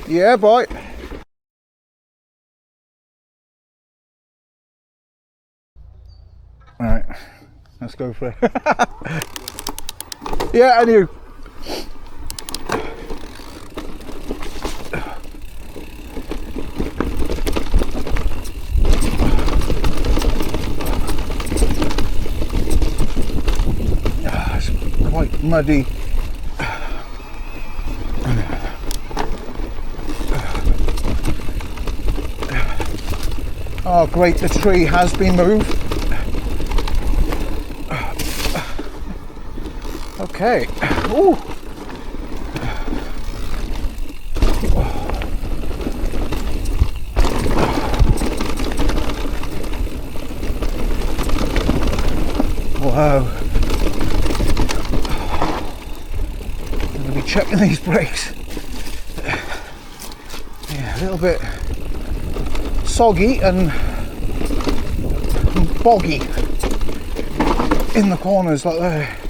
Yeah, boy. All right, let's go for it. Yeah, and you. It's quite muddy. Oh great, the tree has been moved. Okay. Ooh. Wow. I'm going to be checking these brakes. Yeah, a little bit soggy and boggy in the corners like that.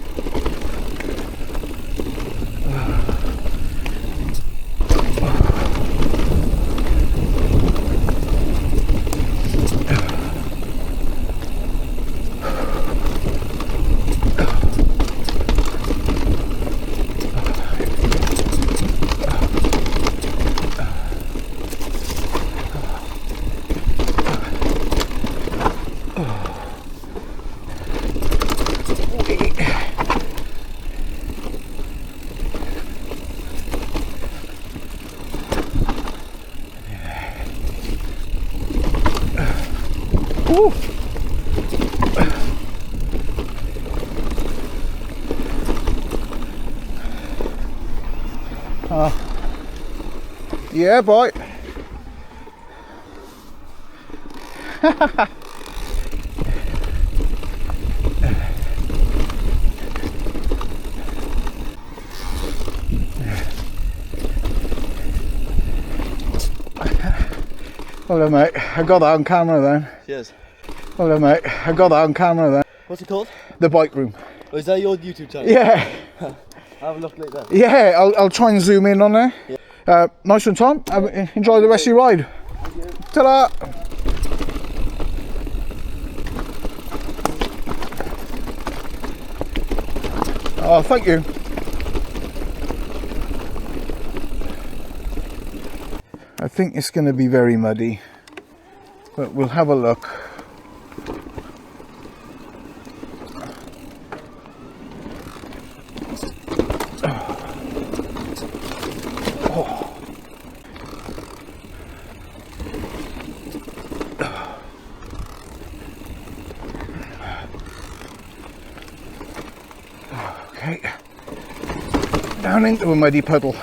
Ooh. Yeah, boy. Hold on, mate. I got that on camera then. Cheers. Hold on, mate. I got that on camera then. What's it called? The bike room. Oh, is that your YouTube channel? Yeah. I'll have a look later. Yeah, I'll try and zoom in on there. Yeah. Nice one, Tom. Enjoy the rest of your ride. Ta-da! Oh, thank you. I think it's going to be very muddy, but we'll have a look. Okay, down into a muddy puddle.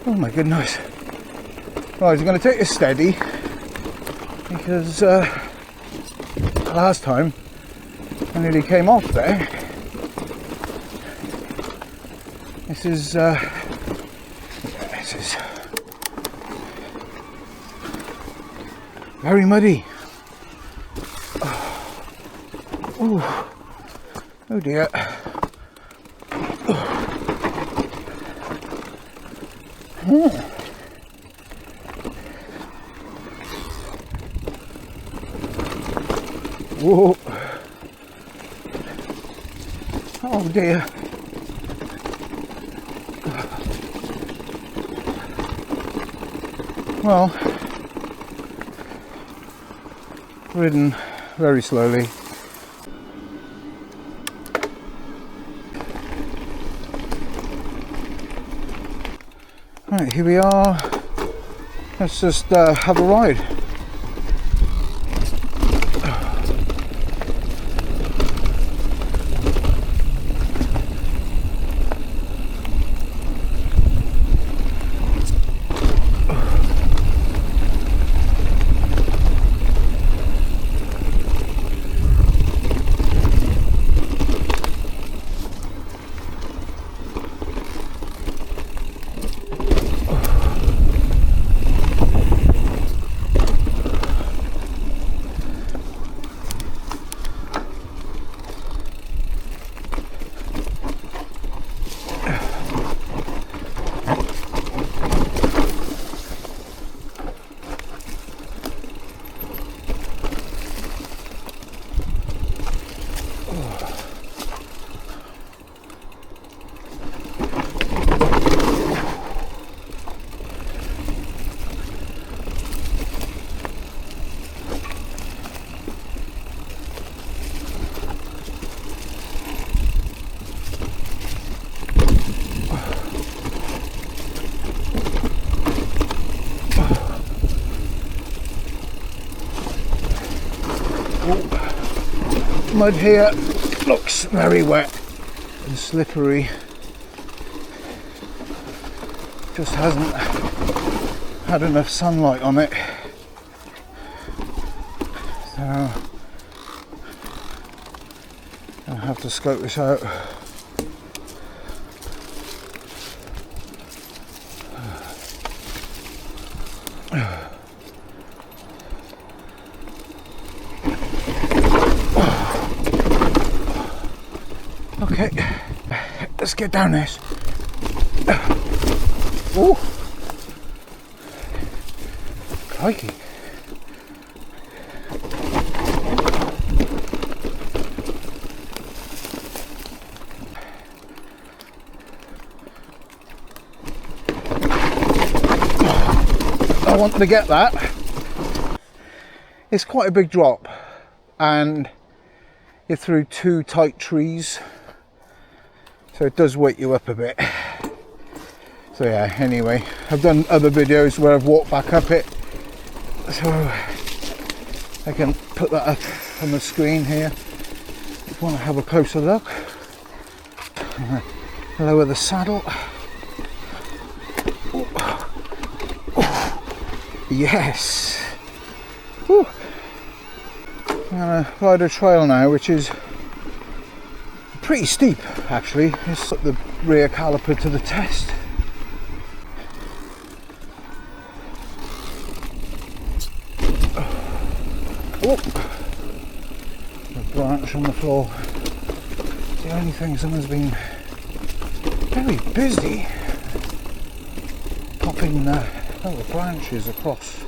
Oh my goodness. Right, I'm going to take this steady because last time I nearly came off there. This is very muddy. Oh, oh dear. Whoa. Oh dear. Well, ridden very slowly. Right, here we are. Let's just have a ride. mud here looks very wet and slippery. Just hasn't had enough sunlight on it. So I'll have to scope this out. Okay, let's get down this. Oh, crikey. I wanted to get that. It's quite a big drop and you're through two tight trees, so it does wake you up a bit. So yeah, anyway, I've done other videos where I've walked back up it, so I can put that up on the screen here if you want to have a closer look. Lower the saddle. Ooh. Ooh. Yes. Ooh. I'm gonna ride a trail now, which is pretty steep actually. It's put the rear caliper to the test. Oh, a branch on the floor. The only thing, someone's been very busy popping little branches across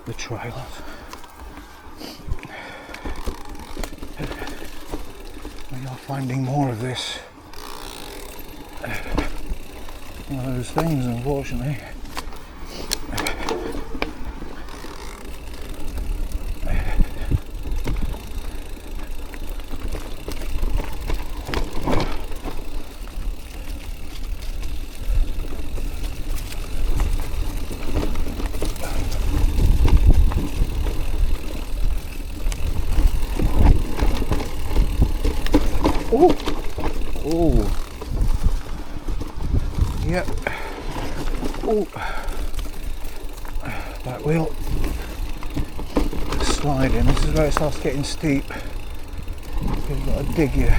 the trails. We are finding more of this. One of those things, unfortunately. Oh, oh, yep. Oh, that wheel sliding. This is where it starts getting steep. You've got to dig your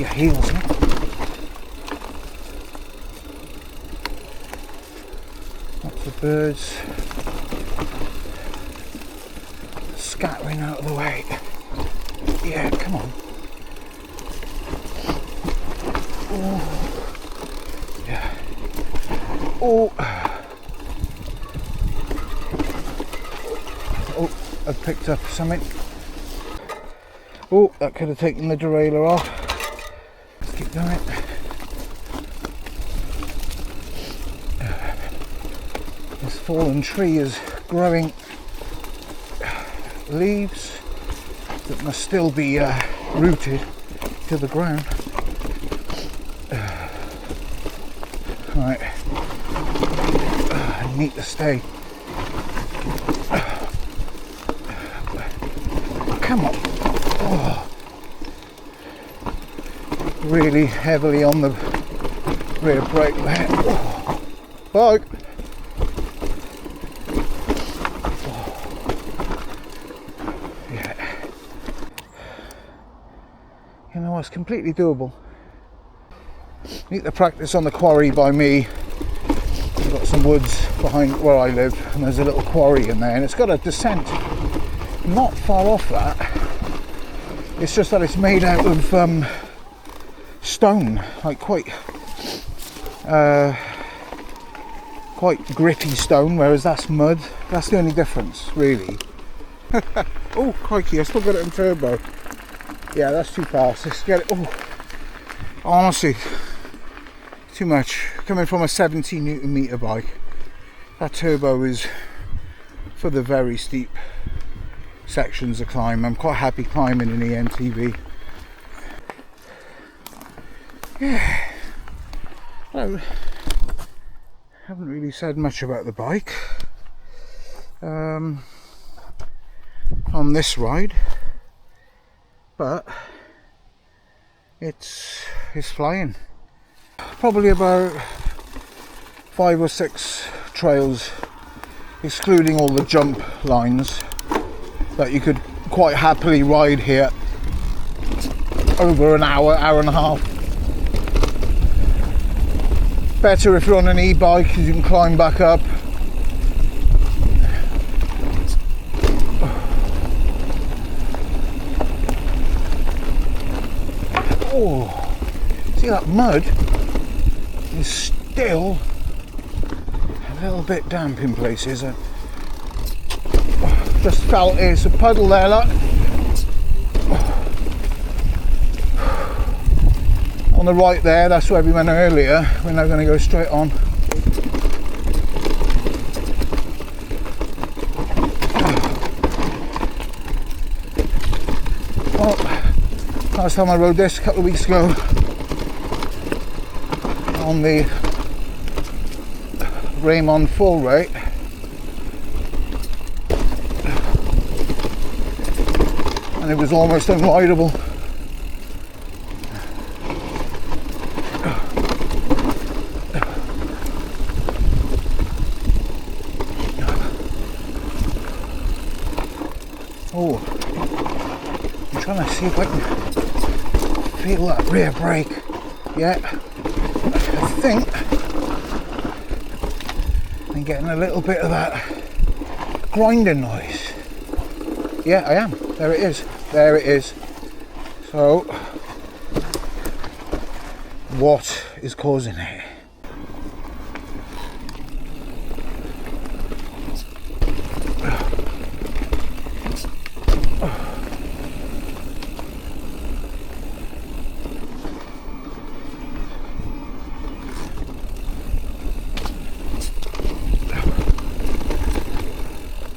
heels in. Lots of birds scattering out of the way. Yeah, come on. Oh, yeah. Oh, oh, I've picked up something. Oh, that could have taken the derailleur off. Let's keep going. This fallen tree is growing leaves that must still be rooted to the ground. Right, I need to stay. Come on. Oh. Really heavily on the rear brake there. Oh. Bike. Oh. Yeah. You know, it's completely doable. Need to practice on the quarry by me. We've got some woods behind where I live and there's a little quarry in there and it's got a descent not far off that. It's just that it's made out of stone, like quite gritty stone, whereas that's mud. That's the only difference really. Oh crikey, I still got it in turbo. Yeah, that's too fast. Let's get it. Oh, honestly, too much. Coming from a 70 Newton meter bike, that turbo is for the very steep sections of climb. I'm quite happy climbing in the emtb. Yeah, I haven't really said much about the bike on this ride, but it's flying. Probably about 5 or 6 trails, excluding all the jump lines, that you could quite happily ride here over an hour, hour and a half. Better if you're on an e-bike because you can climb back up. Oh, see that mud is still a little bit damp in places. Just felt it's a puddle there, look. On the right there, that's where we went earlier. We're now going to go straight on. Well, last time I rode this a couple of weeks ago on the Raymond full rate. And it was almost unrideable. Oh, I'm trying to see if I can feel that rear brake. Yeah, I think I'm getting a little bit of that grinding noise. Yeah, I am. There it is. There it is. So, what is causing it?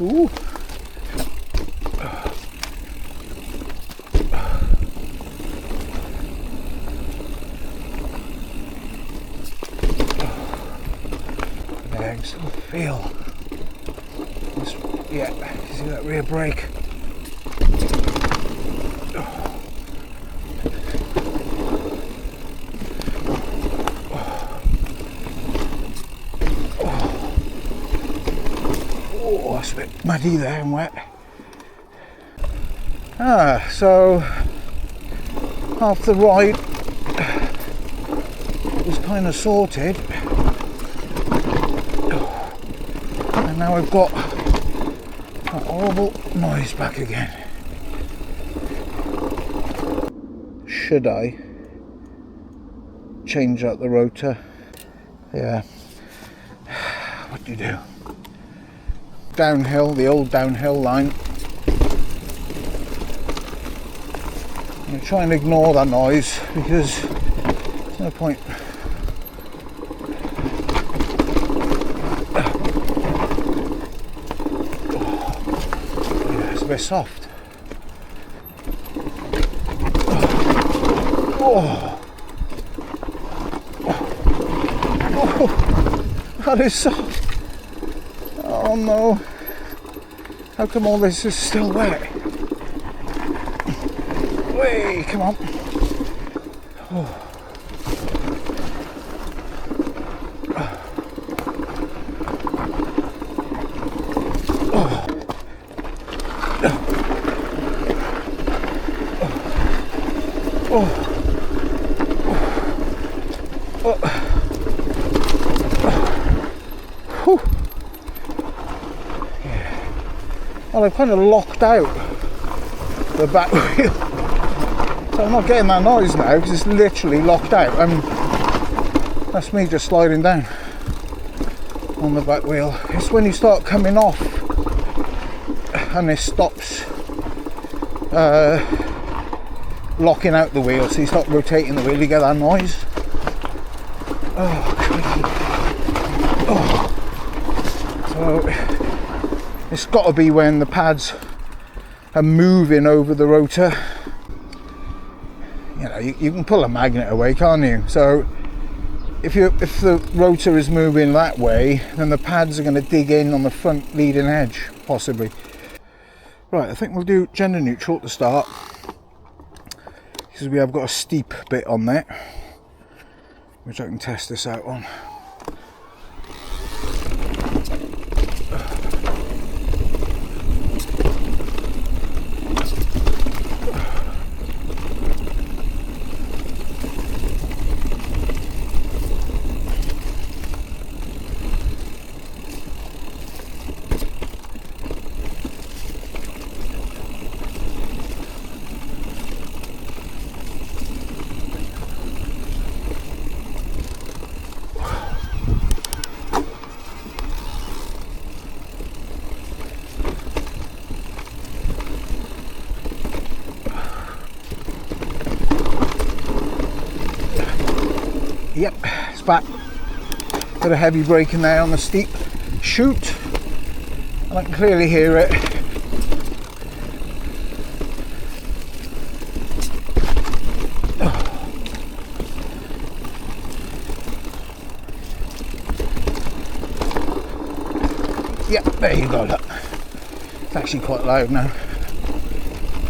Ooh. I still feel this, yeah, you see that rear brake? Oh, it's a bit muddy there and wet. So half the ride was kind of sorted. And now I've got that horrible noise back again. Should I change out the rotor? Yeah. What do you do? Downhill, the old downhill line. I'm try and ignore that noise because there's no point. A bit soft. Oh. Oh, that is soft. Oh no. How come all this is still wet? Wait, come on. Oh. Well, I've kind of locked out the back wheel, so I'm not getting that noise now because it's literally locked out. That's me just sliding down on the back wheel. It's when you start coming off and it stops locking out the wheel, so you stop rotating the wheel, you get that noise. Oh, creaky. Oh. So it's got to be when the pads are moving over the rotor. You know, you can pull a magnet away, can't you? So if the rotor is moving that way, then the pads are going to dig in on the front leading edge, possibly. Right, I think we'll do gender neutral to start. because we have got a steep bit on there, which I can test this out on. Yep, it's back. Got a heavy brake in there on the steep chute, and I can clearly hear it. Yep, there you go, look. It's actually quite loud now.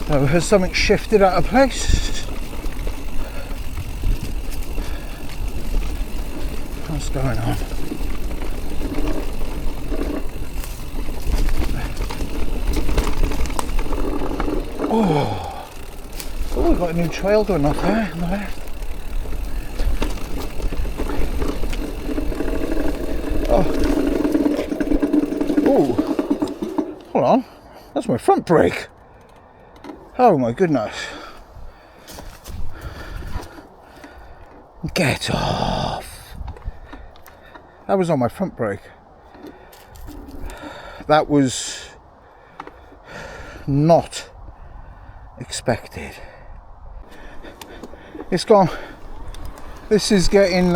So has something shifted out of place? What's going on? Oh, we've got a new trail going off there on the left. Oh, hold on, that's my front brake. Oh my goodness. Get off. That was on my front brake. That was not expected. It's gone. This is getting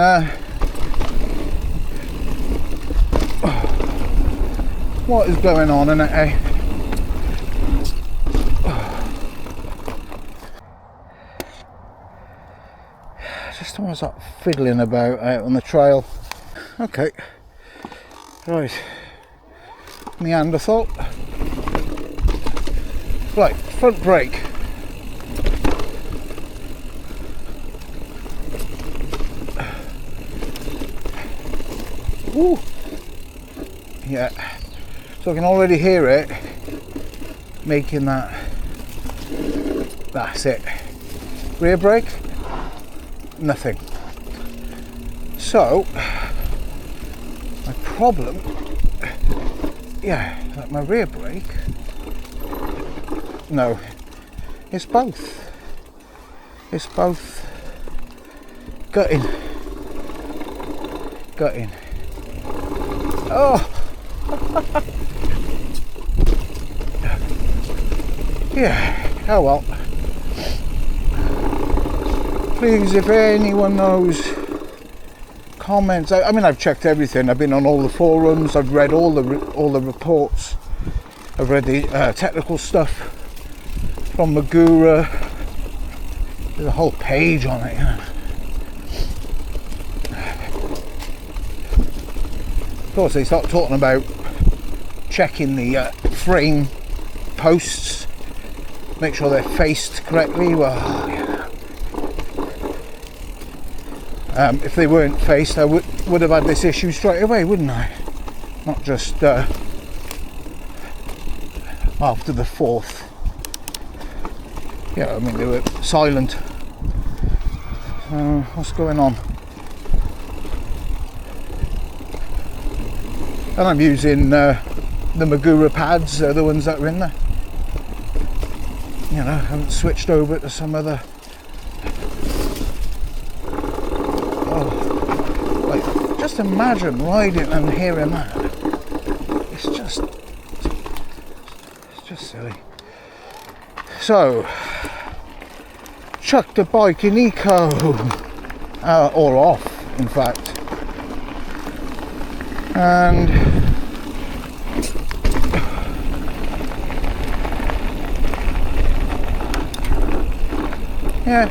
what is going on in it, eh? Just almost like fiddling about out on the trail. Okay, right, Neanderthal. Right, front brake. Ooh. Yeah, so I can already hear it making that. That's it. Rear brake, nothing. So my problem, yeah, like my rear brake, no, it's both. It's both gutting. Oh, yeah, oh well. Please, if anyone knows, comments. I mean, I've checked everything. I've been on all the forums. I've read all the reports. I've read the technical stuff from Magura. There's a whole page on it. Yeah. Of course, they start talking about checking the frame posts, make sure they're faced correctly. Well, yeah. If they weren't faced, I would have had this issue straight away, wouldn't I? Not just after the fourth. Yeah, I mean, they were silent. What's going on? And I'm using the Magura pads, they're the ones that are in there. You know, I haven't switched over to some other. Oh, like, just imagine riding and hearing that. It's just silly. So, chuck the bike in eco, or off, in fact. And yeah,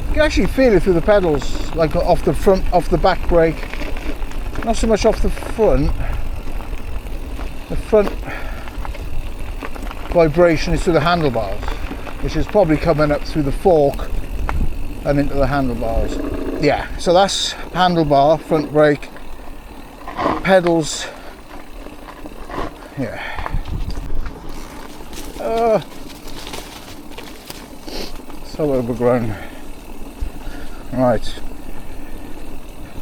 you can actually feel it through the pedals, like off the front, off the back brake. Not so much off the front. The front vibration is through the handlebars, which is probably coming up through the fork and into the handlebars. Yeah, so that's handlebar, front brake, pedals. Yeah. So overgrown. Right,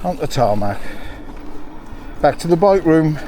on the tarmac. Back to the bike room.